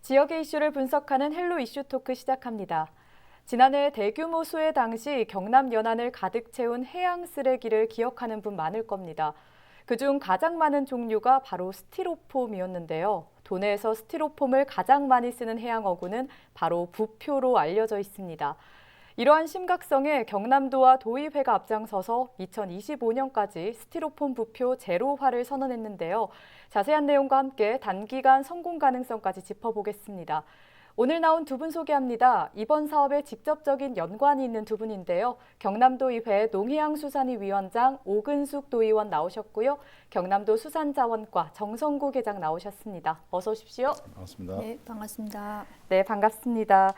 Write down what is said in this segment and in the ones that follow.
지역의 이슈를 분석하는 헬로 이슈 토크 시작합니다. 지난해 대규모 수해 당시 경남 연안을 가득 채운 해양 쓰레기를 기억하는 분 많을 겁니다. 그중 가장 많은 종류가 바로 스티로폼이었는데요. 도내에서 스티로폼을 가장 많이 쓰는 해양 어구는 바로 부표로 알려져 있습니다. 이러한 심각성에 경남도와 도의회가 앞장서서 2025년까지 스티로폼 부표 제로화를 선언했는데요. 자세한 내용과 함께 단기간 성공 가능성까지 짚어보겠습니다. 오늘 나온 두 분 소개합니다. 이번 사업에 직접적인 연관이 있는 두 분인데요. 경남도의회 농해양수산위 위원장 오근숙 도의원 나오셨고요. 경남도 수산자원과 정성구 계장 나오셨습니다. 어서 오십시오. 반갑습니다. 네, 반갑습니다. 네, 반갑습니다.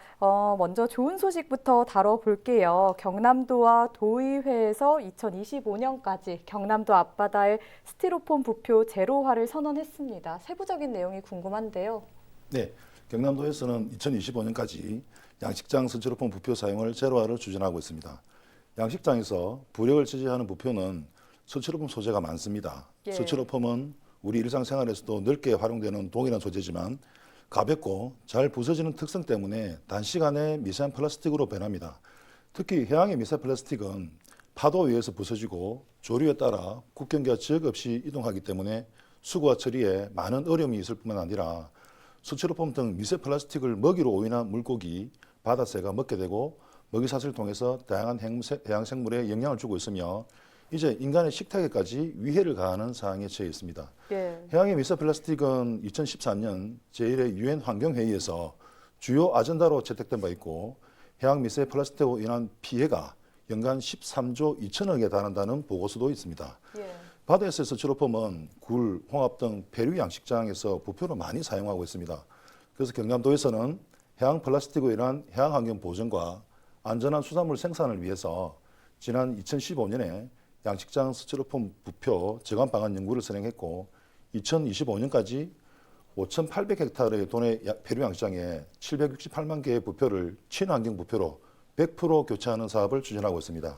먼저 좋은 소식부터 다뤄볼게요. 경남도와 도의회에서 2025년까지 경남도 앞바다에 스티로폼 부표 제로화를 선언했습니다. 세부적인 내용이 궁금한데요. 네, 경남도에서는 2025년까지 양식장 스티로폼 부표 사용을 제로화를 추진하고 있습니다. 양식장에서 부력을 지지하는 부표는 스티로폼 소재가 많습니다. 예. 스티로폼은 우리 일상생활에서도 넓게 활용되는 동일한 소재지만 가볍고 잘 부서지는 특성 때문에 단시간에 미세한 플라스틱으로 변합니다. 특히 해양의 미세 플라스틱은 파도 위에서 부서지고 조류에 따라 국경과 지역 없이 이동하기 때문에 수거와 처리에 많은 어려움이 있을 뿐만 아니라 스티로폼 등 미세 플라스틱을 먹이로 오인한 물고기, 바다새가 먹게 되고 먹이사슬을 통해서 다양한 해양 생물에 영향을 주고 있으며 이제 인간의 식탁에까지 위해를 가하는 사항에 처해 있습니다. 예. 해양의 미세 플라스틱은 2014년 제1회 유엔 환경회의에서 주요 아젠다로 채택된 바 있고 해양 미세 플라스틱으로 인한 피해가 연간 13조 2천억에 달한다는 보고서도 있습니다. 예. 바다에서 스티로폼은 굴, 홍합 등 폐류 양식장에서 부표로 많이 사용하고 있습니다. 그래서 경남도에서는 해양 플라스틱으로 인한 해양 환경 보존과 안전한 수산물 생산을 위해서 지난 2015년에 양식장 스티로폼 부표 저감 방안 연구를 선행했고 2025년까지 5,800헥타르의 도내 폐류 양식장에 768만 개의 부표를 친환경 부표로 100% 교체하는 사업을 추진하고 있습니다.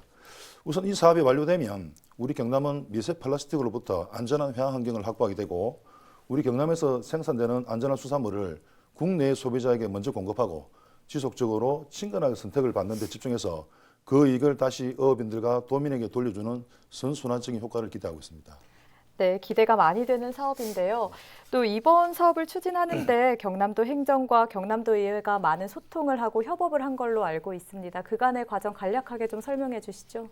우선 이 사업이 완료되면 우리 경남은 미세 플라스틱으로부터 안전한 해양 환경을 확보하게 되고 우리 경남에서 생산되는 안전한 수산물을 국내 소비자에게 먼저 공급하고 지속적으로 친근하게 선택을 받는 데 집중해서 그 이익을 다시 어업인들과 도민에게 돌려주는 선순환적인 효과를 기대하고 있습니다. 네, 기대가 많이 되는 사업인데요. 또 이번 사업을 추진하는데 경남도 행정과 경남도의회가 많은 소통을 하고 협업을 한 걸로 알고 있습니다. 그간의 과정 간략하게 좀 설명해 주시죠.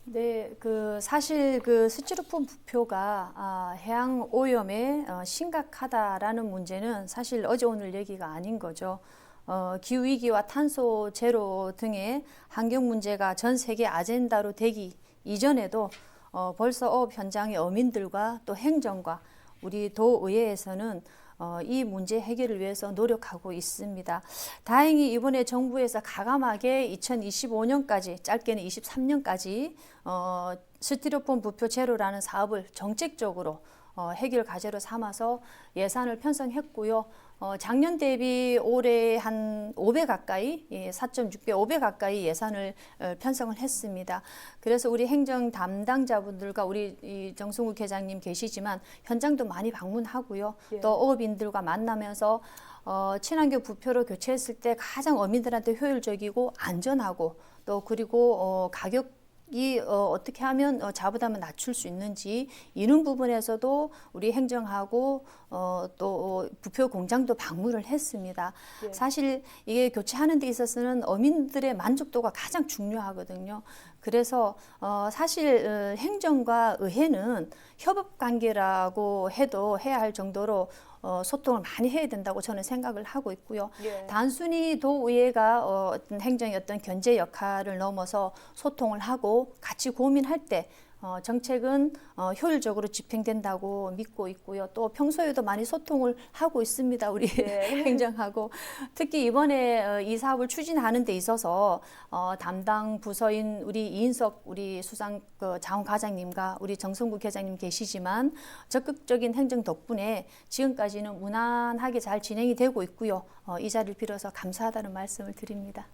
네, 사실 스티로폼 부표가 해양 오염에 심각하다라는 문제는 사실 어제 오늘 얘기가 아닌 거죠. 기후 위기와 탄소 제로 등의 환경 문제가 전 세계 아젠다로 되기 이전에도 벌써 어업 현장의 어민들과 또 행정과 우리 도의회에서는 이 문제 해결을 위해서 노력하고 있습니다. 다행히 이번에 정부에서 가감하게 2025년까지 짧게는 23년까지 스티로폼 부표 제로라는 사업을 정책적으로 해결 과제로 삼아서 예산을 편성했고요. 작년 대비 올해 한 5배 가까이, 4.6배, 5배 가까이 예산을 편성을 했습니다. 그래서 우리 행정 담당자분들과 우리 정승우 계장님 계시지만 현장도 많이 방문하고요. 예. 또 어업인들과 만나면서 친환경 부표로 교체했을 때 가장 어민들한테 효율적이고 안전하고 또 그리고 가격 어떻게 하면 자부담을 낮출 수 있는지 이런 부분에서도 우리 행정하고 또 부표 공장도 방문을 했습니다. 예. 사실 이게 교체하는 데 있어서는 어민들의 만족도가 가장 중요하거든요. 그래서 사실 행정과 의회는 협업 관계라고 해도 해야 할 정도로 소통을 많이 해야 된다고 저는 생각을 하고 있고요. 예. 단순히 도의회가 어떤 행정의 어떤 견제 역할을 넘어서 소통을 하고 같이 고민할 때 정책은 효율적으로 집행된다고 믿고 있고요. 또 평소에도 많이 소통을 하고 있습니다. 우리 네. 행정하고 특히 이번에 이 사업을 추진하는 데 있어서 담당 부서인 우리 이인석 우리 수상 자원과장님과 우리 정성구 계장님 계시지만 적극적인 행정 덕분에 지금까지는 무난하게 잘 진행이 되고 있고요. 이 자리를 빌어서 감사하다는 말씀을 드립니다.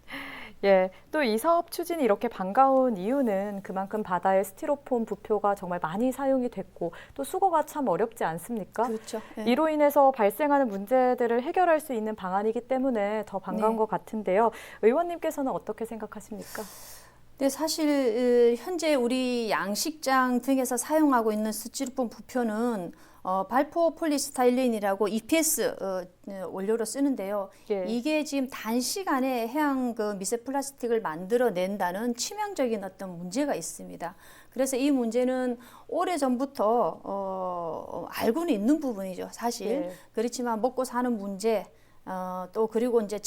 예, 또 이 사업 추진이 이렇게 반가운 이유는 그만큼 바다의 스티로폼 스티로폼 부표가 정말 많이 사용이 됐고 또 수거가 참 어렵지 않습니까? 그렇죠. 예. 이로 인해서 발생하는 문제들을 해결할 수 있는 방안이기 때문에 더 반가운 네. 것 같은데요. 의원님께서는 어떻게 생각하십니까? 네, 사실 현재 우리 양식장 등에서 사용하고 있는 스티로폼 부표는 발포 폴리스타일린이라고 EPS 원료로 쓰는데요. 예. 이게 지금 단시간에 해양 그 미세 플라스틱을 만들어낸다는 치명적인 어떤 문제가 있습니다. 그래서 이 문제는 오래 전부터 알고는 있는 부분이죠, 사실. 예. 그렇지만 먹고 사는 문제, 또 그리고 이제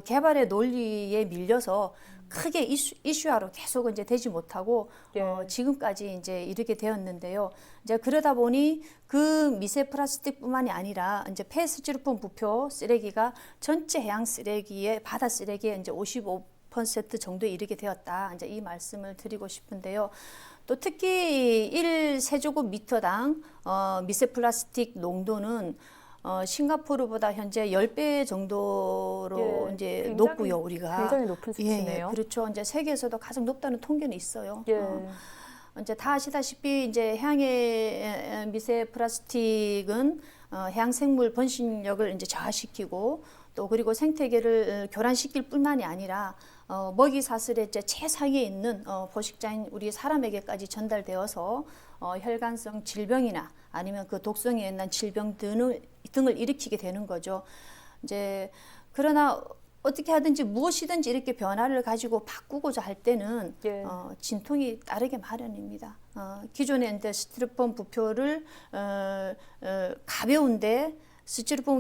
개발의 논리에 밀려서 크게 이슈화로 계속 이제 되지 못하고 예. 지금까지 이제 이렇게 되었는데요. 이제 그러다 보니 그 미세 플라스틱뿐만이 아니라 이제 폐스티로폼 부표 쓰레기가 전체 해양 쓰레기의 바다 쓰레기의 이제 55% 정도에 이르게 되었다. 이제 이 말씀을 드리고 싶은데요. 또 특히 1세제곱미터당 미세 플라스틱 농도는 싱가포르보다 현재 10배 정도로 예, 이제 굉장히, 높고요, 우리가. 굉장히 높은 수치네요. 예, 그렇죠. 이제 세계에서도 가장 높다는 통계는 있어요. 예. 이제 다 아시다시피 이제 해양의 미세 플라스틱은 해양 생물 번식력을 이제 저하시키고 또 그리고 생태계를 교란시킬 뿐만이 아니라 먹이 사슬의 이제 최상위에 있는 포식자인 우리 사람에게까지 전달되어서 혈관성 질병이나 아니면 그 독성에 의한 질병 등을 일으키게 되는 거죠. 이제 그러나 어떻게 하든지 무엇이든지 이렇게 변화를 가지고 바꾸고자 할 때는 예. 진통이 따르게 마련입니다. 기존의 이제 스티로폼 부표를 가벼운데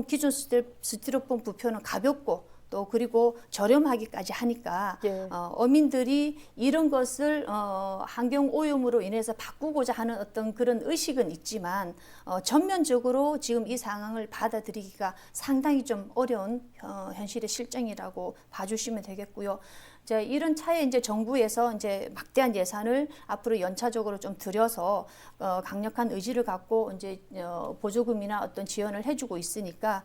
기존 스티로폼 부표는 가볍고 또 그리고 저렴하기까지 하니까 예. 어민들이 이런 것을 환경 오염으로 인해서 바꾸고자 하는 어떤 그런 의식은 있지만 전면적으로 지금 이 상황을 받아들이기가 상당히 좀 어려운 현실의 실정이라고 봐주시면 되겠고요. 이제 이런 차에 이제 정부에서 이제 막대한 예산을 앞으로 연차적으로 좀 들여서 강력한 의지를 갖고 이제 보조금이나 어떤 지원을 해주고 있으니까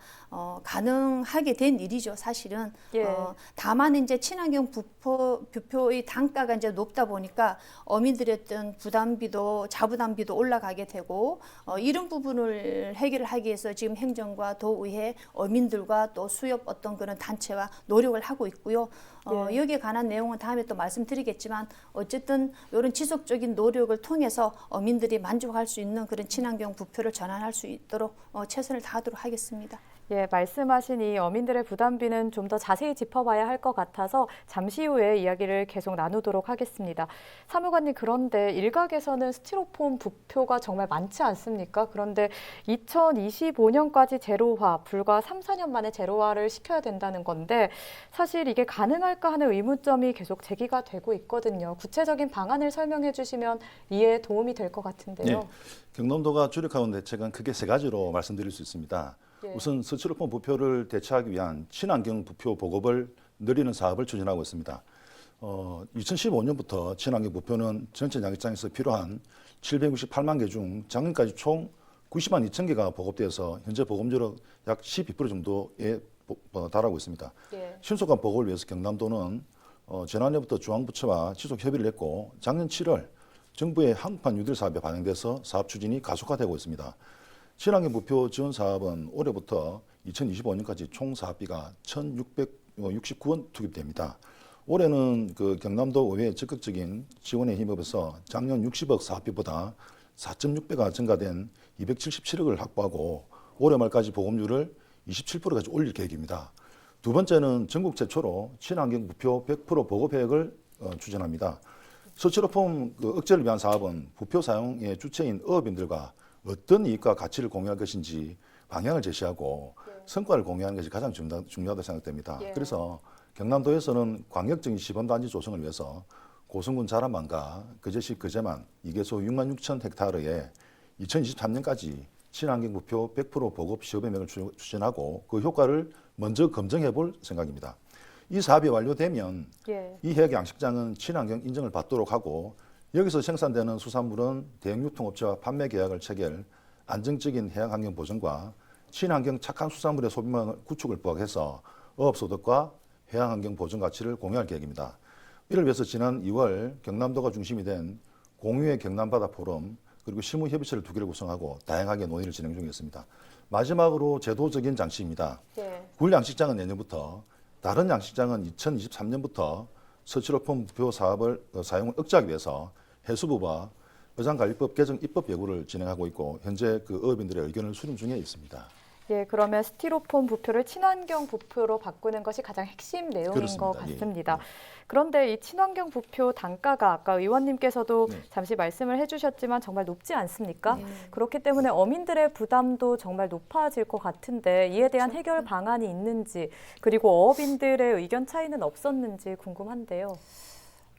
가능하게 된 일이죠, 사실은. 예. 다만 이제 친환경 부표의 단가가 이제 높다 보니까 어민들의 어떤 부담비도 자부담비도 올라가게 되고 이런 부분을 해결하기 위해서 지금 행정과 도의회 어민들과 또 수협 어떤 그런 단체와 노력을 하고 있고요. 예. 여기에 관한 내용은 다음에 또 말씀드리겠지만 어쨌든 이런 지속적인 노력을 통해서 어민들이 만족할 수 있는 그런 친환경 부표를 전환할 수 있도록 최선을 다하도록 하겠습니다. 예, 말씀하신 이 어민들의 부담비는 좀 더 자세히 짚어봐야 할 것 같아서 잠시 후에 이야기를 계속 나누도록 하겠습니다. 사무관님, 그런데 일각에서는 스티로폼 부표가 정말 많지 않습니까? 그런데 2025년까지 제로화, 불과 3, 4년 만에 제로화를 시켜야 된다는 건데 사실 이게 가능할까 하는 의문점이 계속 제기가 되고 있거든요. 구체적인 방안을 설명해 주시면 이해에 도움이 될 것 같은데요. 네, 경남도가 주력하는 대책은 크게 세 가지로 말씀드릴 수 있습니다. 예. 우선 스티로폼 부표를 대체하기 위한 친환경 부표 보급을 늘리는 사업을 추진하고 있습니다. 2015년부터 친환경 부표는 전체 양식장에서 필요한 768만 개 중 작년까지 총 90만 2천 개가 보급되어서 현재 보급률은 약 12% 정도에 달하고 있습니다. 예. 신속한 보급을 위해서 경남도는 지난해부터 중앙부처와 지속 협의를 했고 작년 7월 정부의 한국판 뉴딜 사업에 반영돼서 사업 추진이 가속화되고 있습니다. 친환경 부표 지원 사업은 올해부터 2025년까지 총 사업비가 1,669원 투입됩니다. 올해는 그 경남도 의회의 적극적인 지원에 힘입어서 작년 60억 사업비보다 4.6배가 증가된 277억을 확보하고 올해 말까지 보급률을 27%까지 올릴 계획입니다. 두 번째는 전국 최초로 친환경 부표 100% 보급 획을 추진합니다. 스티로폼 억제를 위한 사업은 부표 사용의 주체인 어업인들과 어떤 이익과 가치를 공유할 것인지 방향을 제시하고 성과를 공유하는 것이 가장 중요하다고 생각됩니다. 예. 그래서 경남도에서는 광역적인 시범단지 조성을 위해서 고성군 자라만과 거제시 거제만 2개소 6만 6천 헥타르에 2023년까지 친환경 부표 100% 보급 시험행을 추진하고 그 효과를 먼저 검증해 볼 생각입니다. 이 사업이 완료되면 예. 이 해역 양식장은 친환경 인정을 받도록 하고 여기서 생산되는 수산물은 대형 유통업체와 판매 계약을 체결, 안정적인 해양 환경 보전과 친환경 착한 수산물의 소비망 구축을 부각해서 어업 소득과 해양 환경 보전 가치를 공유할 계획입니다. 이를 위해서 지난 2월 경남도가 중심이 된 공유의 경남바다 포럼, 그리고 실무협의체를 2개를 구성하고 다양하게 논의를 진행 중에 있습니다. 마지막으로 제도적인 장치입니다. 예. 굴 양식장은 내년부터, 다른 양식장은 2023년부터 서치로폰 부표 사업을 사용을 억제하기 위해서 해수부와 어장관리법 개정 입법 예고를 진행하고 있고 현재 그 어업인들의 의견을 수렴 중에 있습니다. 예, 그러면 스티로폼 부표를 친환경 부표로 바꾸는 것이 가장 핵심 내용인 그렇습니다. 것 같습니다. 예. 그런데 이 친환경 부표 단가가 아까 의원님께서도 네. 잠시 말씀을 해주셨지만 정말 높지 않습니까? 네. 그렇기 때문에 어민들의 부담도 정말 높아질 것 같은데 이에 대한 해결 방안이 있는지 그리고 어업인들의 의견 차이는 없었는지 궁금한데요.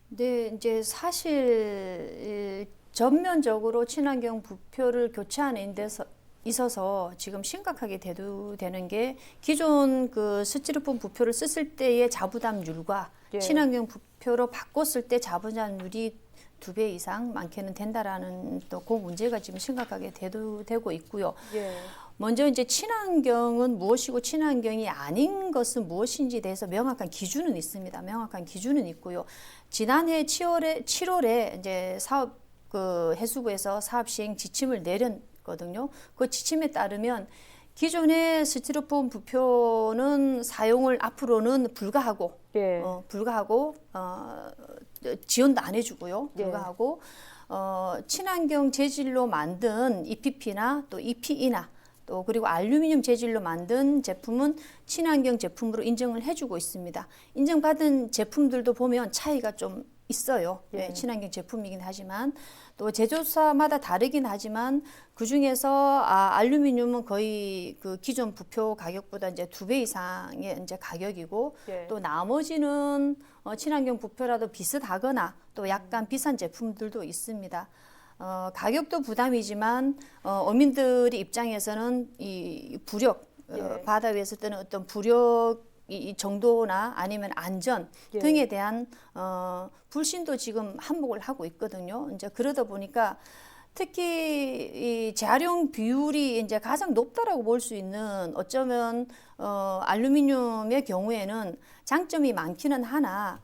네, 이제 사실 전면적으로 친환경 부표를 교체하는 데서 있어서 지금 심각하게 대두되는 게 기존 그 스티로폼 부표를 썼을 때의 자부담률과 예. 친환경 부표로 바꿨을 때 자부담률이 2배 이상 많게는 된다라는 또 그 문제가 지금 심각하게 대두되고 있고요. 예. 먼저 이제 친환경은 무엇이고 친환경이 아닌 것은 무엇인지에 대해서 명확한 기준은 있습니다. 명확한 기준은 있고요. 지난해 7월에 이제 사업 그 해수부에서 사업 시행 지침을 내렸거든요. 그 지침에 따르면 기존의 스티로폼 부표는 사용을 앞으로는 불가하고 예. 지원도 안 해주고요. 예. 불가하고 친환경 재질로 만든 EPP나 또 EPE나 또 그리고 알루미늄 재질로 만든 제품은 친환경 제품으로 인정을 해주고 있습니다. 인정받은 제품들도 보면 차이가 좀 있어요. 예. 네, 친환경 제품이긴 하지만 또 제조사마다 다르긴 하지만 그 중에서 알루미늄은 거의 그 기존 부표 가격보다 이제 2배 이상의 이제 가격이고 예. 또 나머지는 친환경 부표라도 비슷하거나 또 약간 비싼 제품들도 있습니다. 가격도 부담이지만 어민들의 입장에서는 이 부력 예. 바다 위에서 뜨는 어떤 부력 이 정도나 아니면 안전 예. 등에 대한 불신도 지금 한몫을 하고 있거든요. 이제 그러다 보니까 특히 이 재활용 비율이 이제 가장 높다라고 볼 수 있는 어쩌면 알루미늄의 경우에는 장점이 많기는 하나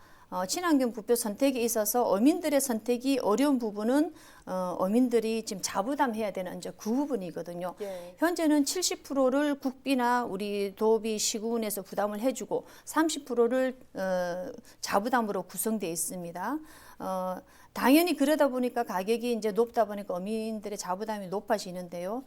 친환경 부표 선택에 있어서 어민들의 선택이 어려운 부분은 어민들이 지금 자부담해야 되는 이제 그 부분이거든요. 예. 현재는 70%를 국비나 우리 도비 시군에서 부담을 해주고 30%를 자부담으로 구성되어 있습니다. 당연히 그러다 보니까 가격이 이제 높다 보니까 어민들의 자부담이 높아지는데요.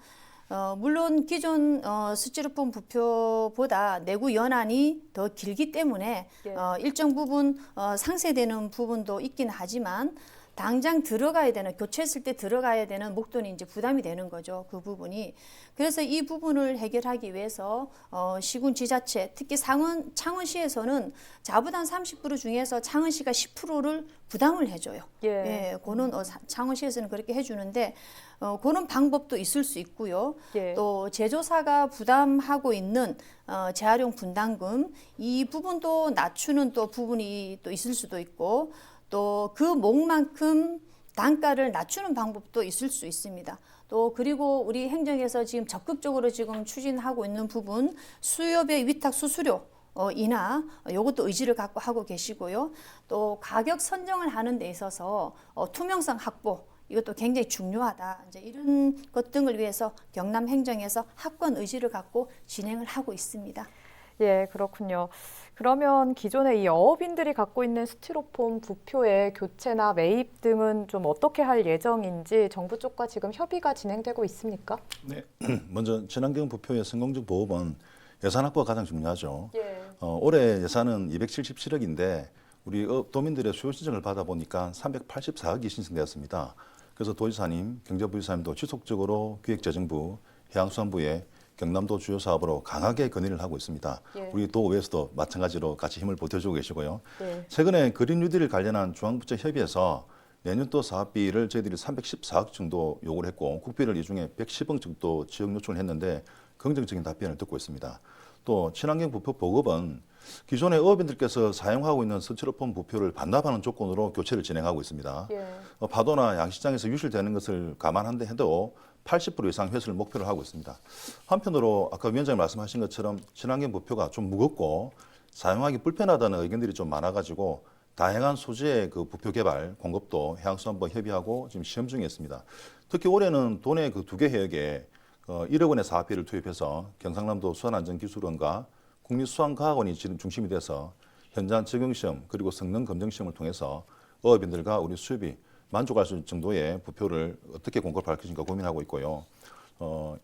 물론 기존 스티로폼 부표보다 내구 연한이 더 길기 때문에 예. 일정 부분 상쇄되는 부분도 있긴 하지만 당장 들어가야 되는 교체했을 때 들어가야 되는 목돈이 이제 부담이 되는 거죠. 그 부분이. 그래서 이 부분을 해결하기 위해서 시군 지자체 특히 창원시에서는 자부담 30% 중에서 창원시가 10%를 부담을 해줘요. 예. 그는 창원시에서는 그렇게 해주는데 그런 방법도 있을 수 있고요. 예. 또 제조사가 부담하고 있는 재활용 분담금 이 부분도 낮추는 또 부분이 또 있을 수도 있고 또 그 목만큼 단가를 낮추는 방법도 있을 수 있습니다. 또 그리고 우리 행정에서 지금 적극적으로 지금 추진하고 있는 부분 수협의 위탁 수수료 이나 이것도 의지를 갖고 하고 계시고요. 또 가격 선정을 하는 데 있어서 투명성 확보 이것도 굉장히 중요하다. 이제 이런 것 등을 위해서 경남 행정에서 확고한 의지를 갖고 진행을 하고 있습니다. 예, 그렇군요. 그러면 기존에 이 어업인들이 갖고 있는 스티로폼 부표의 교체나 매입 등은 좀 어떻게 할 예정인지 정부 쪽과 지금 협의가 진행되고 있습니까? 네. 먼저 친환경 부표의 성공적 보급은 예산 확보가 가장 중요하죠. 예. 올해 예산은 277억인데 우리 도민들의 수요 신청을 받아보니까 384억이 신청되었습니다. 그래서 도지사님, 경제부지사님도 지속적으로 기획재정부, 해양수산부에 경남도 주요 사업으로 강하게 건의를 하고 있습니다. 예. 우리 도의회에서도 마찬가지로 같이 힘을 보태주고 계시고요. 예. 최근에 그린 뉴딜 관련한 중앙부처 협의에서 내년도 사업비를 저희들이 314억 정도 요구를 했고 국비를 이 중에 110억 정도 지역 요청을 했는데 긍정적인 답변을 듣고 있습니다. 또 친환경 부표 보급은 기존의 어업인들께서 사용하고 있는 스티로폼 부표를 반납하는 조건으로 교체를 진행하고 있습니다. 예. 파도나 양식장에서 유실되는 것을 감안한데 해도 80% 이상 회수를 목표로 하고 있습니다. 한편으로 아까 위원장님 말씀하신 것처럼 친환경 부표가 좀 무겁고 사용하기 불편하다는 의견들이 좀 많아가지고 다양한 소재의 그 부표 개발, 공급도 해양수산부와 협의하고 지금 시험 중에 있습니다. 특히 올해는 도내 그 2개 해역에 1억 원의 사업비를 투입해서 경상남도 수산안전기술원과 국립수산과학원이 지금 중심이 돼서 현장 적용시험 그리고 성능 검증시험을 통해서 어업인들과 우리 수협이 만족할 수 있는 정도의 부표를 어떻게 공급할 것인가 고민하고 있고요.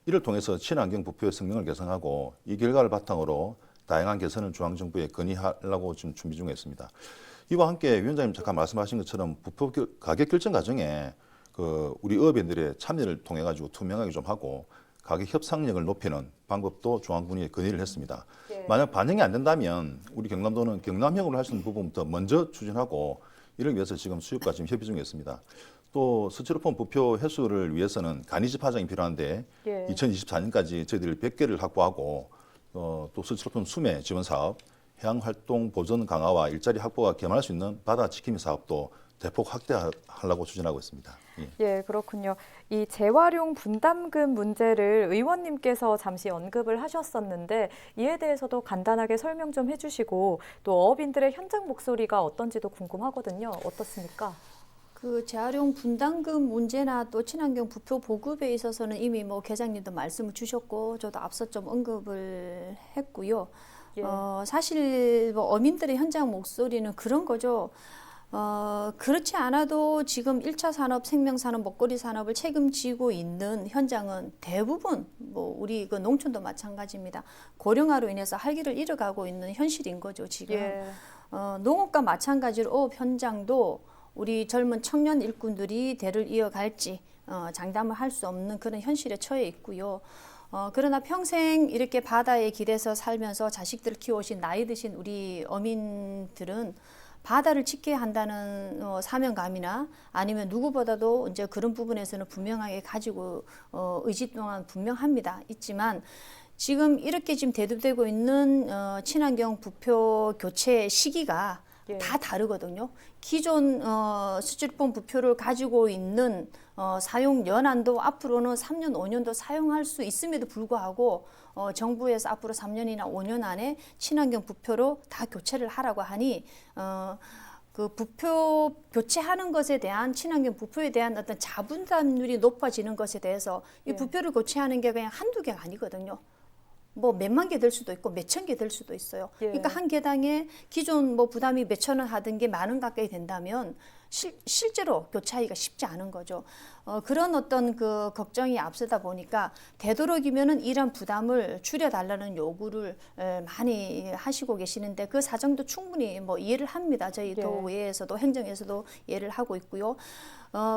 이를 통해서 친환경 부표의 성능을 개선하고 이 결과를 바탕으로 다양한 개선을 중앙정부에 건의하려고 지금 준비 중에 있습니다. 이와 함께 위원장님 잠깐 말씀하신 것처럼 부표 가격 결정 과정에 그 우리 어업인들의 참여를 통해 가지고 투명하게 좀 하고 가격 협상력을 높이는 방법도 중앙군이 건의를 했습니다. 예. 만약 반영이 안 된다면 우리 경남도는 경남형으로 할 수 있는 부분부터 먼저 추진하고 이를 위해서 지금 수협과 지금 협의 중에 있습니다. 또 스티로폼 부표 회수를 위해서는 간이지 파장이 필요한데 예. 2024년까지 저희들이 100개를 확보하고 또 스티로폼 수매 지원 사업, 해양활동 보전 강화와 일자리 확보가 겸할 수 있는 바다 지킴이 사업도 대폭 확대하려고 추진하고 있습니다. 예. 예, 그렇군요. 이 재활용 분담금 문제를 의원님께서 잠시 언급을 하셨었는데 이에 대해서도 간단하게 설명 좀 해주시고 또 어업인들의 현장 목소리가 어떤지도 궁금하거든요. 어떻습니까? 그 재활용 분담금 문제나 또 친환경 부표 보급에 있어서는 이미 뭐 계장님도 말씀을 주셨고 저도 앞서 좀 언급을 했고요. 예. 사실 뭐 어민들의 현장 목소리는 그런 거죠. 그렇지 않아도 지금 1차 산업, 생명산업, 먹거리 산업을 책임지고 있는 현장은 대부분 뭐 우리 그 농촌도 마찬가지입니다. 고령화로 인해서 활기를 잃어가고 있는 현실인 거죠, 지금. 예. 농업과 마찬가지로 어업 현장도 우리 젊은 청년 일꾼들이 대를 이어갈지 장담을 할 수 없는 그런 현실에 처해 있고요. 그러나 평생 이렇게 바다에 길에서 살면서 자식들을 키워오신 나이 드신 우리 어민들은 바다를 지켜야 한다는 사명감이나 아니면 누구보다도 이제 그런 부분에서는 분명하게 가지고 의지 또한 분명합니다. 있지만 지금 이렇게 지금 대두되고 있는 친환경 부표 교체 시기가 예. 다 다르거든요. 기존 스티로폼 부표를 가지고 있는 사용 연한도 앞으로는 3년, 5년도 사용할 수 있음에도 불구하고 정부에서 앞으로 3년이나 5년 안에 친환경 부표로 다 교체를 하라고 하니 그 부표 교체하는 것에 대한 친환경 부표에 대한 어떤 자분담률이 높아지는 것에 대해서 이 예. 부표를 교체하는 게 그냥 한두 개가 아니거든요. 뭐 몇만 개 될 수도 있고 몇천 개 될 수도 있어요. 예. 그러니까 한 개당에 기존 뭐 부담이 몇천 원 하던 게 만 원 가까이 된다면 실제로 교체하기가 쉽지 않은 거죠. 그런 어떤 그 걱정이 앞서다 보니까 되도록이면은 이런 부담을 줄여달라는 요구를 많이 하시고 계시는데 그 사정도 충분히 뭐 이해를 합니다. 저희 예. 도의회에서도 행정에서도 이해를 하고 있고요.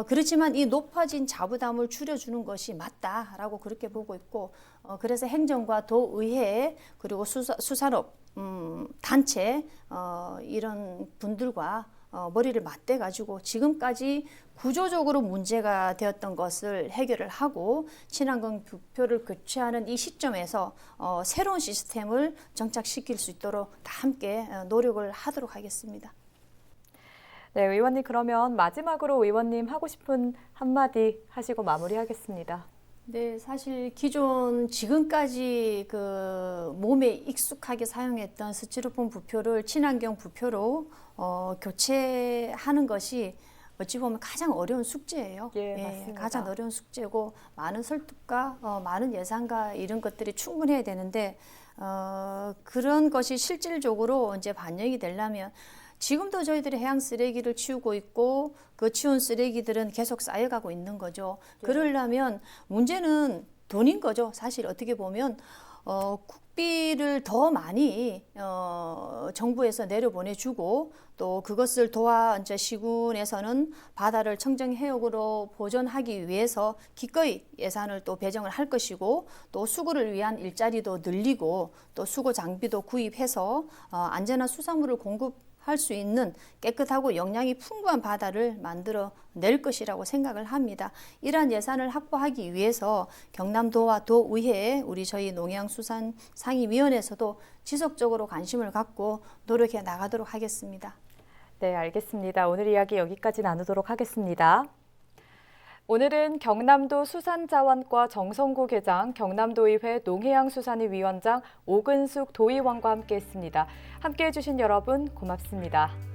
그렇지만 이 높아진 자부담을 줄여주는 것이 맞다라고 그렇게 보고 있고, 그래서 행정과 도의회 그리고 수산업 단체 이런 분들과 머리를 맞대 가지고 지금까지 구조적으로 문제가 되었던 것을 해결을 하고 친환경 부표를 교체하는 이 시점에서 새로운 시스템을 정착시킬 수 있도록 다 함께 노력을 하도록 하겠습니다. 네, 의원님 그러면 마지막으로 의원님 하고 싶은 한마디 하시고 마무리하겠습니다. 네, 사실 기존 지금까지 그 몸에 익숙하게 사용했던 스티로폼 부표를 친환경 부표로 교체하는 것이 어찌 보면 가장 어려운 숙제예요. 예, 맞습니다. 가장 어려운 숙제고 많은 설득과 많은 예산과 이런 것들이 충분해야 되는데 그런 것이 실질적으로 이제 반영이 되려면 지금도 저희들이 해양 쓰레기를 치우고 있고 그 치운 쓰레기들은 계속 쌓여가고 있는 거죠. 그러려면 문제는 돈인 거죠. 사실 어떻게 보면 국비를 더 많이 정부에서 내려보내주고 또 그것을 도와 이제 시군에서는 바다를 청정해역으로 보존하기 위해서 기꺼이 예산을 또 배정을 할 것이고 또 수구를 위한 일자리도 늘리고 또 수고 장비도 구입해서 안전한 수산물을 공급할 수 있는 깨끗하고 영양이 풍부한 바다를 만들어 낼 것이라고 생각을 합니다. 이러한 예산을 확보하기 위해서 경남도와 도의회 우리 저희 농해양수산상임위원회에서도 지속적으로 관심을 갖고 노력해 나가도록 하겠습니다. 네, 알겠습니다. 오늘 이야기 여기까지 나누도록 하겠습니다. 오늘은 경남도 수산자원과 정성구 계장, 경남도의회 농해양수산위 위원장 오근숙 도의원과 함께했습니다. 함께해 주신 여러분 고맙습니다.